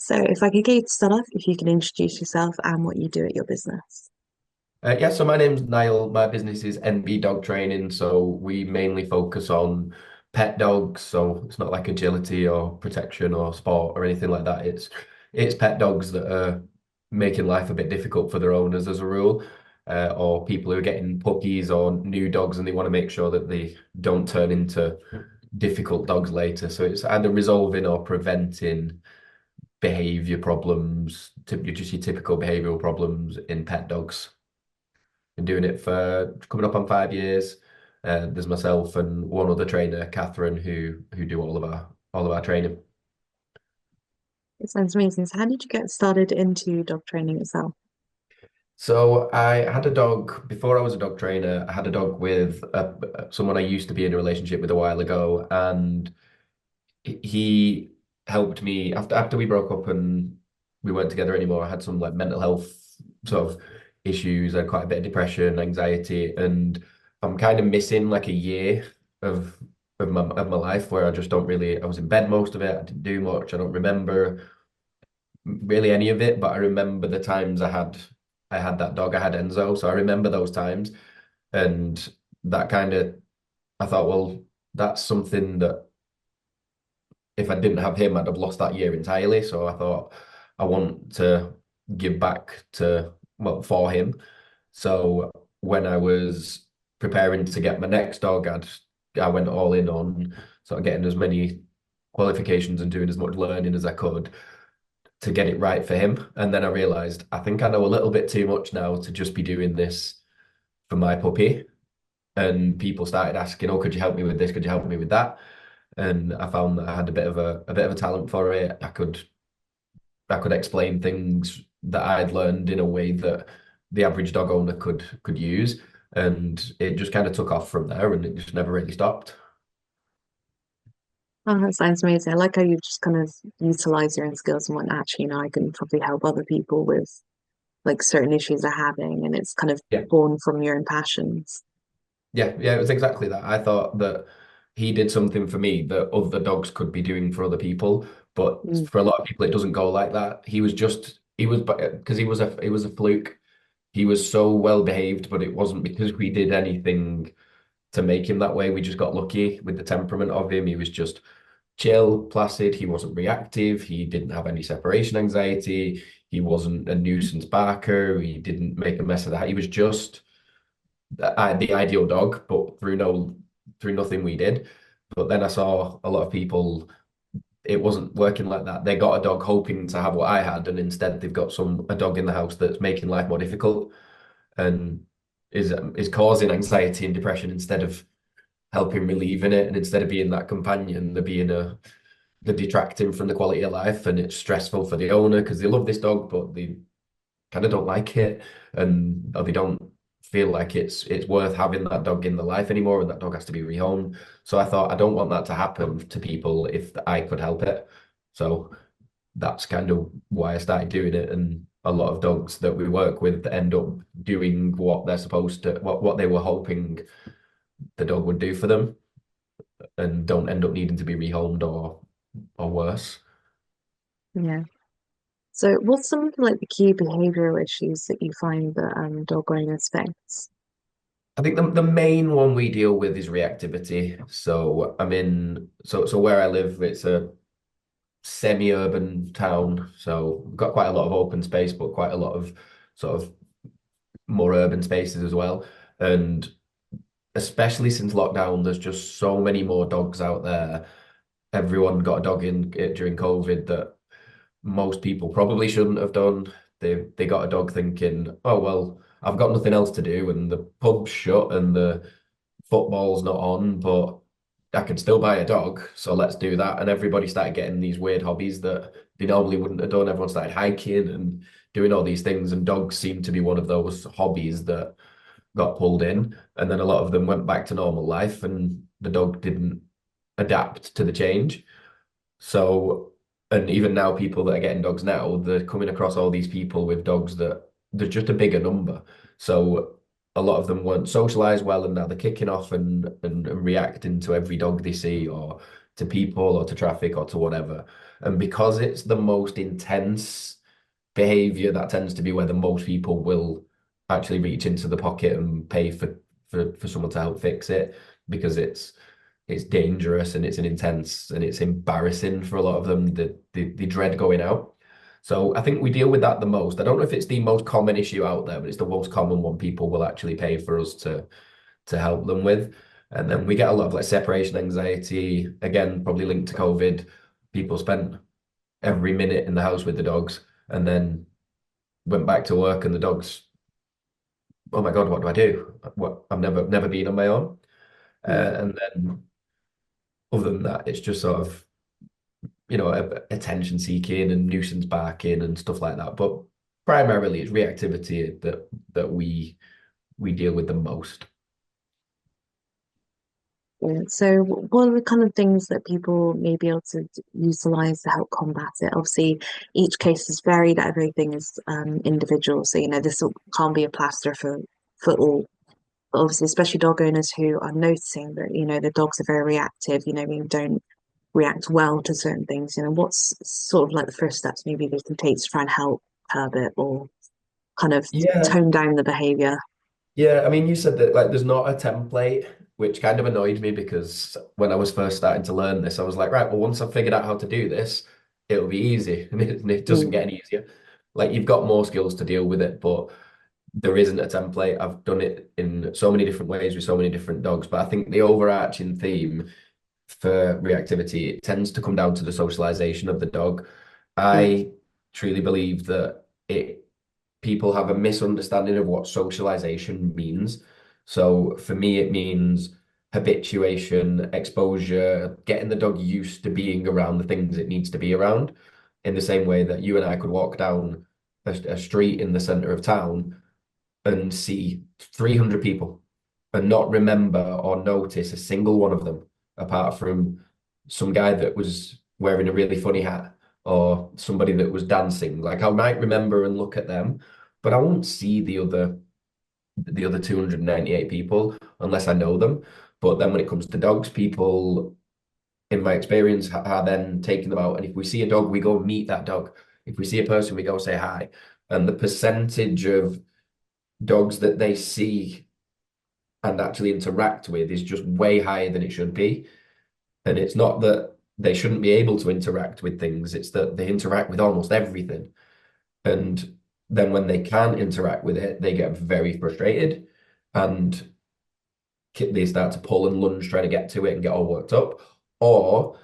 So if I could get you to start off, if you can introduce yourself and what you do at your business. Yeah, so my name's Niall. My business is NB Dog Training. So we mainly focus on pet dogs. So it's not like agility or protection or sport or anything like that. It's pet dogs that are making life a bit difficult for their owners as a rule, or people who are getting puppies or new dogs and they want to make sure that they don't turn into difficult dogs later. So it's either resolving or preventing behavior problems, just your typical behavioral problems in pet dogs. Been doing it for coming up on 5 years. There's myself and one other trainer, Catherine, who do all of our training. It sounds amazing. So how did you get started into dog training itself? So I had a dog before I was a dog trainer. I had a dog with someone I used to be in a relationship with a while ago, and he helped me after we broke up and we weren't together anymore. I had some like mental health sort of issues. I had quite a bit of depression, anxiety, and I'm kind of missing like a year of of my life where I just don't really. I was in bed most of it. I didn't do much. I don't remember really any of it, but I remember the times I had that dog. I had Enzo, so I remember those times, and that kind of I thought, well, that's something that if I didn't have him, I'd have lost that year entirely. So I thought I want to give back to, well, for him. So when I was preparing to get my next dog, I went all in on sort of getting as many qualifications and doing as much learning as I could to get it right for him. And then I realized I think I know a little bit too much now to just be doing this for my puppy. And people started asking, "Oh, could you help me with this? Could you help me with that?" And I found that I had a bit of a talent for it. I could explain things that I'd learned in a way that the average dog owner could use, and it just kind of took off from there, and it just never really stopped. Oh, that sounds amazing. I like how you just kind of utilize your own skills and what actually, I can probably help other people with like certain issues they're having, and it's kind of Yeah, born from your own passions. yeah, yeah. It was exactly that. I thought that he did something for me that other dogs could be doing for other people, but Mm. for a lot of people, it doesn't go like that. He was because he was a fluke. He was so well behaved, but it wasn't because we did anything to make him that way. We just got lucky with the temperament of him. He was just chill, placid. He wasn't reactive. He didn't have any separation anxiety. He wasn't a nuisance barker. He didn't make a mess of that. He was just the ideal dog, but through nothing we did. But then I saw a lot of people. It wasn't working like that. They got a dog hoping to have what I had, and instead they've got a dog in the house that's making life more difficult and is causing anxiety and depression instead of helping relieving it. And instead of being that companion, they're detracting from the quality of life, and it's stressful for the owner because they love this dog, but they kind of don't like it, and or they don't feel like it's worth having that dog in the life anymore, and that dog has to be rehomed. So I thought I don't want that to happen to people if I could help it. So that's kind of why I started doing it. And a lot of dogs that we work with end up doing what they're supposed to, what they were hoping the dog would do for them, and don't end up needing to be rehomed or worse. Yeah. So what's some of like the key behavioral issues that you find that dog owners face? I think the main one we deal with is reactivity. So so where I live, it's a semi-urban town. So we've got quite a lot of open space, but quite a lot of sort of more urban spaces as well. And especially since lockdown, there's just so many more dogs out there. Everyone got a dog in it during COVID that most people probably shouldn't have done. They got a dog thinking, oh well, I've got nothing else to do, and the pub's shut and the football's not on, but I can still buy a dog, so let's do that. And everybody started getting these weird hobbies that they normally wouldn't have done. Everyone started hiking and doing all these things, and dogs seem to be one of those hobbies that got pulled in. And then a lot of them went back to normal life, and the dog didn't adapt to the change. So, and even now, people that are getting dogs now, they're coming across all these people with dogs that there's just a bigger number. So a lot of them weren't socialized well, and now they're kicking off and reacting to every dog they see or to people or to traffic or to whatever. And because it's the most intense behavior, that tends to be where the most people will actually reach into the pocket and pay for someone to help fix it, because it's dangerous and it's an intense and it's embarrassing for a lot of them. They dread going out. So I think we deal with that the most. I don't know if it's the most common issue out there, but it's the most common one people will actually pay for us to help them with. And then we get a lot of like separation anxiety, again, probably linked to COVID. People spent every minute in the house with the dogs and then went back to work and the dogs, oh my God, what do I do? What I've never been on my own. Yeah. And then other than that, it's just sort of, attention seeking and nuisance barking and stuff like that. But primarily it's reactivity that we deal with the most. Yeah. So, what are the kind of things that people may be able to utilize to help combat it? Obviously, each case is varied. Everything is individual. So, this can't be a plaster for all. But obviously, especially dog owners who are noticing that, the dogs are very reactive, we don't react well to certain things. What's sort of like the first steps maybe they can take to try and help curb it or kind of Yeah, tone down the behavior? yeah. I mean, you said that like there's not a template, which kind of annoyed me because when I was first starting to learn this, I was like, right, well, once I've figured out how to do this, it'll be easy, and it doesn't Mm, get any easier. Like you've got more skills to deal with it, but there isn't a template. I've done it in so many different ways with so many different dogs, but I think the overarching theme for reactivity, it tends to come down to the socialization of the dog. mm, I truly believe that it people have a misunderstanding of what socialization means. So for me, it means habituation, exposure, getting the dog used to being around the things it needs to be around. In the same way that you and I could walk down a street in the center of town and see 300 people and not remember or notice a single one of them, apart from some guy that was wearing a really funny hat or somebody that was dancing. Like I might remember and look at them, but I won't see the other 298 people unless I know them. But then when it comes to dogs, people, in my experience, are then taking them out. And if we see a dog, we go meet that dog. If we see a person, we go say hi. And the percentage of dogs that they see and actually interact with is just way higher than it should be. And it's not that they shouldn't be able to interact with things, it's that they interact with almost everything. And then when they can't interact with it, they get very frustrated and they start to pull and lunge trying to get to it and get all worked up. Or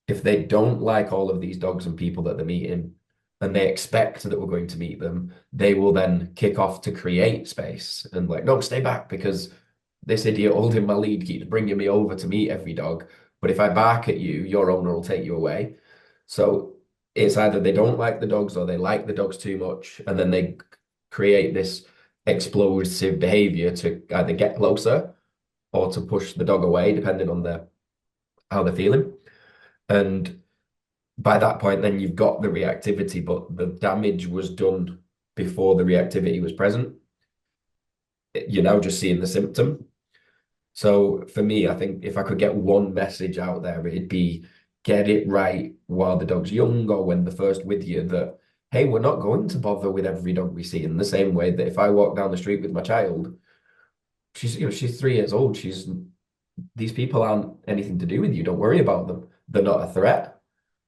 if they don't like all of these dogs and people that they're meeting and they expect that we're going to meet them, they will then kick off to create space and like, no, stay back because this idiot holding my lead keeps bringing me over to meet every dog. But if I bark at you, your owner will take you away. So it's either they don't like the dogs or they like the dogs too much, and then they create this explosive behavior to either get closer or to push the dog away, depending on how they're feeling. And by that point, then you've got the reactivity, but the damage was done before the reactivity was present. You're now just seeing the symptom. So for me, I think if I could get one message out there, it'd be get it right while the dog's young or when they're first with you that, hey, we're not going to bother with every dog we see in the same way that if I walk down the street with my child, she's 3 years old. These people aren't anything to do with you. Don't worry about them. They're not a threat,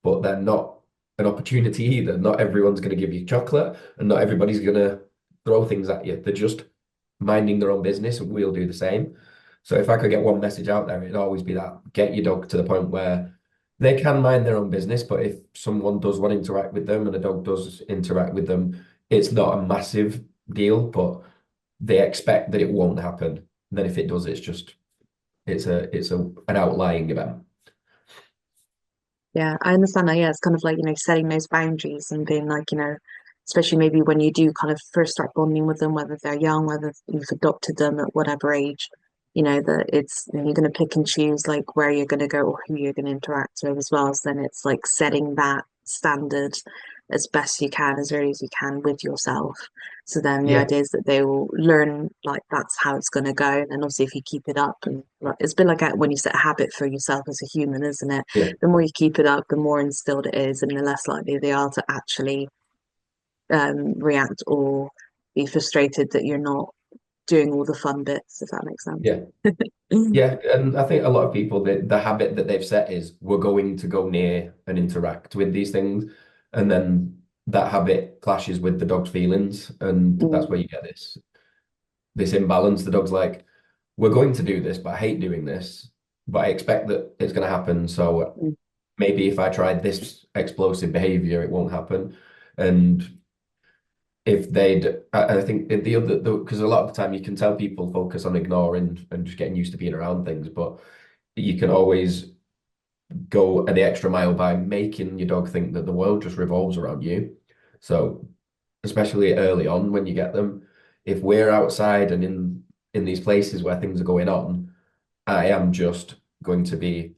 but they're not an opportunity either. Not everyone's going to give you chocolate and not everybody's going to throw things at you. They're just minding their own business and we'll do the same. So if I could get one message out there, it'd always be that get your dog to the point where they can mind their own business, but if someone does want to interact with them and a dog does interact with them, it's not a massive deal, but they expect that it won't happen. And then if it does, it's an outlying event. Yeah, I understand that. Yeah, it's kind of like, setting those boundaries and being like, especially maybe when you do kind of first start bonding with them, whether they're young, whether you've adopted them at whatever age, that you're going to pick and choose like where you're going to go or who you're going to interact with as well. So then it's like setting that standard as best you can, as early as you can with yourself. So then the Yeah, idea is that they will learn like that's how it's going to go. And then obviously if you keep it up, and like, it's a bit like when you set a habit for yourself as a human, isn't it? yeah, The more you keep it up, the more instilled it is, and the less likely they are to actually react or be frustrated that you're not doing all the fun bits, if that makes sense. yeah. Yeah, and I think a lot of people, the habit that they've set is we're going to go near and interact with these things, and then that habit clashes with the dog's feelings, and that's Mm, where you get this imbalance. The dog's like, we're going to do this, but I hate doing this, but I expect that it's going to happen. So mm, maybe if I try this explosive behavior, it won't happen. And if they'd, I think the other, because a lot of the time you can tell people focus on ignoring and just getting used to being around things, but you can always go the extra mile by making your dog think that the world just revolves around you. So, especially early on when you get them, if we're outside and in these places where things are going on, I am just going to be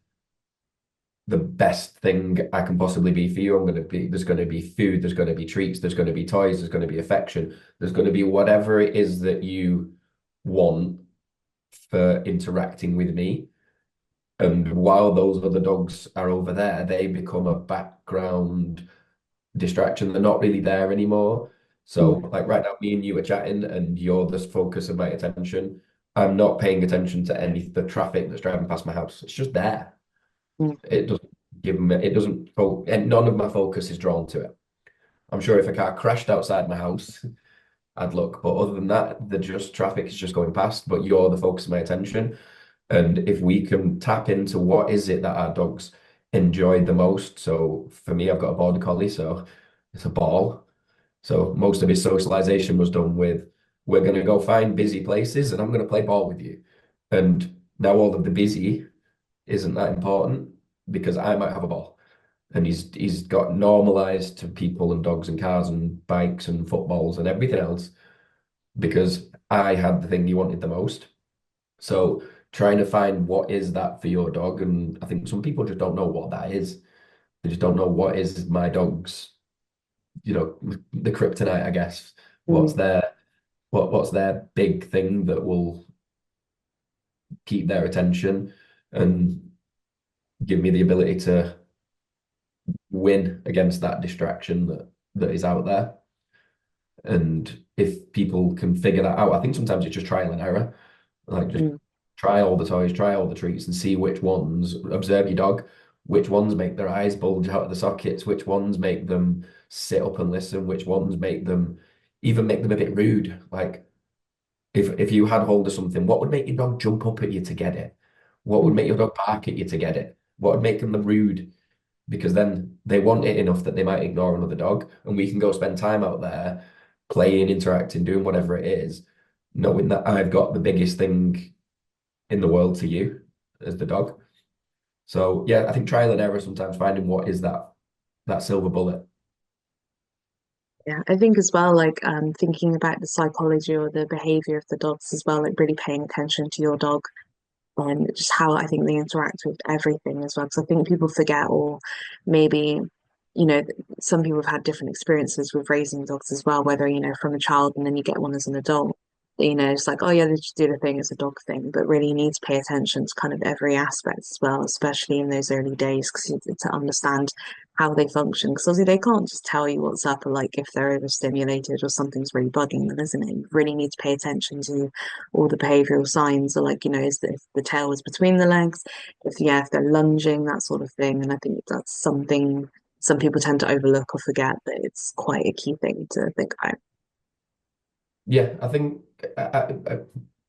the best thing I can possibly be for you. There's going to be food, there's going to be treats, there's going to be toys, there's going to be affection, there's going to be whatever it is that you want for interacting with me. And while those other dogs are over there, they become a background distraction. They're not really there anymore. So, mm, like right now, me and you are chatting, and you're the focus of my attention. I'm not paying attention to any the traffic that's driving past my house. It's just there. mm, It doesn't give me. It doesn't. And none of my focus is drawn to it. I'm sure if a car crashed outside my house, I'd look. But other than that, the just traffic is just going past. But you're the focus of my attention. And if we can tap into what is it that our dogs enjoy the most. So for me, I've got a border collie, so it's a ball. So most of his socialization was done with, we're going to go find busy places and I'm going to play ball with you. And now all of the busy isn't that important because I might have a ball. And he's got normalized to people and dogs and cars and bikes and footballs and everything else because I had the thing he wanted the most. So trying to find what is that for your dog, and I think some people just don't know what that is. They just don't know what is my dog's, the kryptonite, I guess. What's mm. their what's their big thing that will keep their attention and give me the ability to win against that distraction that is out there. And if people can figure that out, I think sometimes it's just trial and error. Like just Mm. try all the toys, try all the treats, and see which ones, observe your dog, which ones make their eyes bulge out of the sockets, which ones make them sit up and listen, which ones make them even make them a bit rude. Like if you had hold of something, what would make your dog jump up at you to get it? What would Mm. make your dog bark at you to get it? What would make them rude? Because then they want it enough that they might ignore another dog, and we can go spend time out there playing, interacting, doing whatever it is, knowing that I've got the biggest thing in the world to you as the dog. So yeah, I think trial and error sometimes finding what is that silver bullet. Yeah, I think as well, like thinking about the psychology or the behavior of the dogs as well, like really paying attention to your dog and just how I think they interact with everything as well. Because I think people forget, or maybe, some people have had different experiences with raising dogs as well, whether, from a child and then you get one as an adult. It's like, oh yeah, they just do the thing as a dog thing, but really you need to pay attention to kind of every aspect as well, especially in those early days, because to understand how they function. Because obviously they can't just tell you what's up, or like if they're overstimulated or something's really bugging them, isn't it? You really need to pay attention to all the behavioral signs, or like, if the tail is between the legs, if they're lunging, that sort of thing. And I think that's something some people tend to overlook or forget that it's quite a key thing to think about. Yeah, I think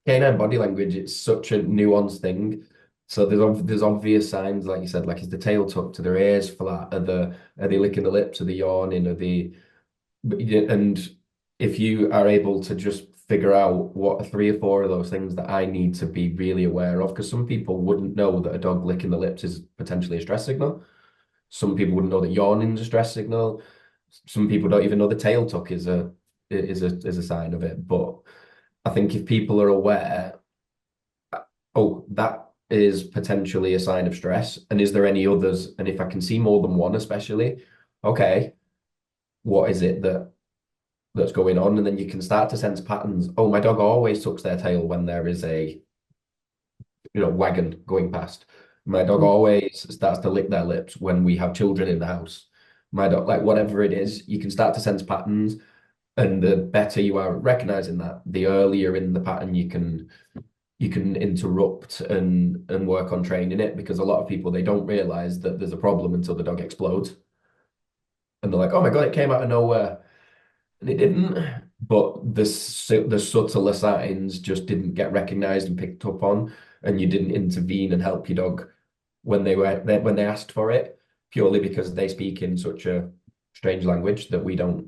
canine body language, it's such a nuanced thing. So there's obvious signs, like you said, like is the tail tucked, to their ears flat, are they licking the lips, are they yawning, are they and if you are able to just figure out what are three or four of those things that I need to be really aware of, because some people wouldn't know that a dog licking the lips is potentially a stress signal. Some people wouldn't know that yawning is a stress signal. Some people don't even know the tail tuck is a sign of it. But I think if people are aware, oh, that is potentially a sign of stress, and is there any others? And if I can see more than one, especially, okay, what is it that's going on, and then you can start to sense patterns. Oh, my dog always tucks their tail when there is a wagon going past. My dog Mm. always starts to lick their lips when we have children in the house. My dog, like whatever it is, you can start to sense patterns, and the better you are at recognizing that, the earlier in the pattern you can interrupt and work on training it, because a lot of people, they don't realize that there's a problem until the dog explodes, and they're like, oh my God, it came out of nowhere. And it didn't, but the subtler signs just didn't get recognized and picked up on, and you didn't intervene and help your dog when they asked for it, purely because they speak in such a strange language that we don't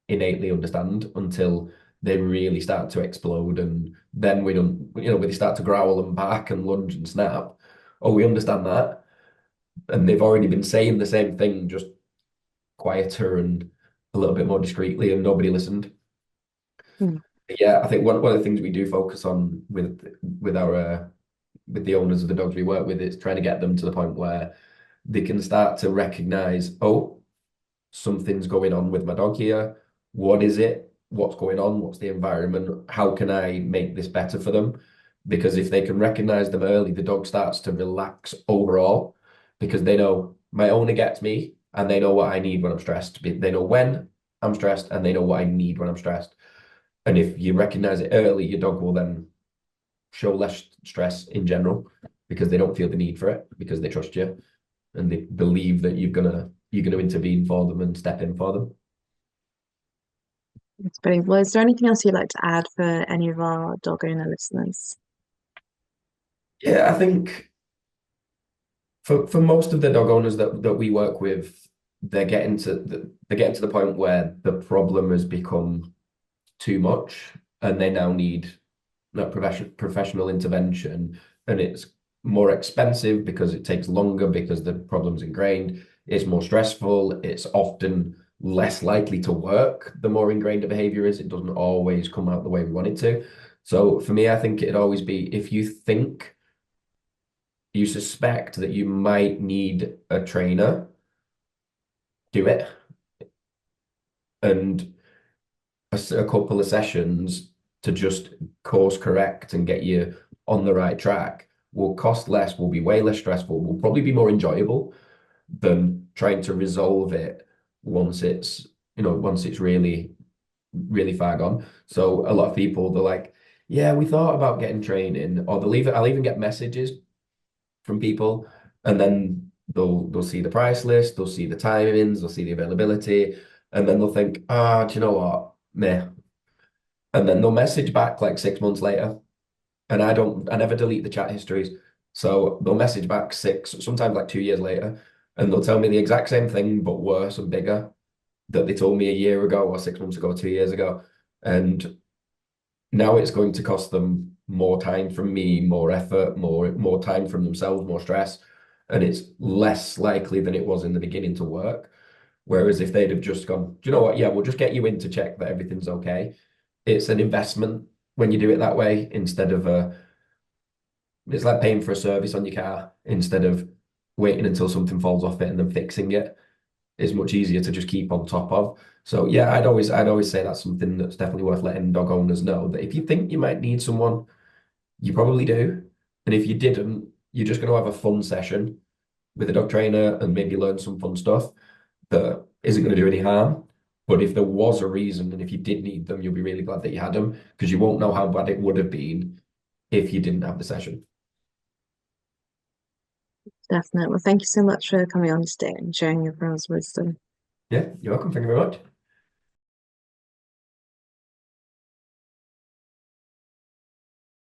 innately understand until they really start to explode, and then we don't, when they start to growl and bark and lunge and snap. Oh, we understand that, and they've already been saying the same thing, just quieter and a little bit more discreetly, and nobody listened. Mm. Yeah, I think one of the things we do focus on with our with the owners of the dogs we work with is trying to get them to the point where they can start to recognize, oh, something's going on with my dog here. What is it? What's going on? What's the environment? How can I make this better for them? Because if they can recognize them early, the dog starts to relax overall, because they know my owner gets me and they know what I need when I'm stressed. They know when I'm stressed and they know what I need when I'm stressed. And if you recognize it early, your dog will then show less stress in general, because they don't feel the need for it, because they trust you and they believe that you're gonna intervene for them and step in for them. That's brilliant. Well, is there anything else you'd like to add for any of our dog owner listeners? Yeah, I think for most of the dog owners that we work with, they're getting to the point where the problem has become too much, and they now need that professional intervention, and it's more expensive because it takes longer, because the problem's ingrained. It's more stressful. It's often less likely to work. The more ingrained a behavior is, it doesn't always come out the way we want it to. So for me, I think it'd always be, if you think you suspect that you might need a trainer, do it. And a couple of sessions to just course correct and get you on the right track will cost less, will be way less stressful, will probably be more enjoyable than trying to resolve it once it's really, really far gone. So a lot of people, they're like, yeah, we thought about getting training, or I'll even get messages from people, and then they'll see the price list, they'll see the timings, they'll see the availability, and then they'll think, do you know what? Meh. And then they'll message back like 6 months later, and I never delete the chat histories. So they'll message back sometimes like 2 years later, and they'll tell me the exact same thing, but worse and bigger, that they told me a year ago or 6 months ago, 2 years ago. And now it's going to cost them more time from me, more effort, more time from themselves, more stress, and it's less likely than it was in the beginning to work. Whereas if they'd have just gone, do you know what? Yeah, we'll just get you in to check that everything's okay. It's an investment when you do it that way, instead of it's like paying for a service on your car instead of waiting until something falls off it and then fixing it. Is much easier to just keep on top of. So yeah, I'd always say that's something that's definitely worth letting dog owners know, that if you think you might need someone, you probably do. And if you didn't, you're just going to have a fun session with a dog trainer and maybe learn some fun stuff that isn't going to do any harm. But if there was a reason, and if you did need them, you'll be really glad that you had them, because you won't know how bad it would have been if you didn't have the session. Definitely. Well, thank you so much for coming on today and sharing your pearls of wisdom. Yeah, you're welcome. Thank you very much.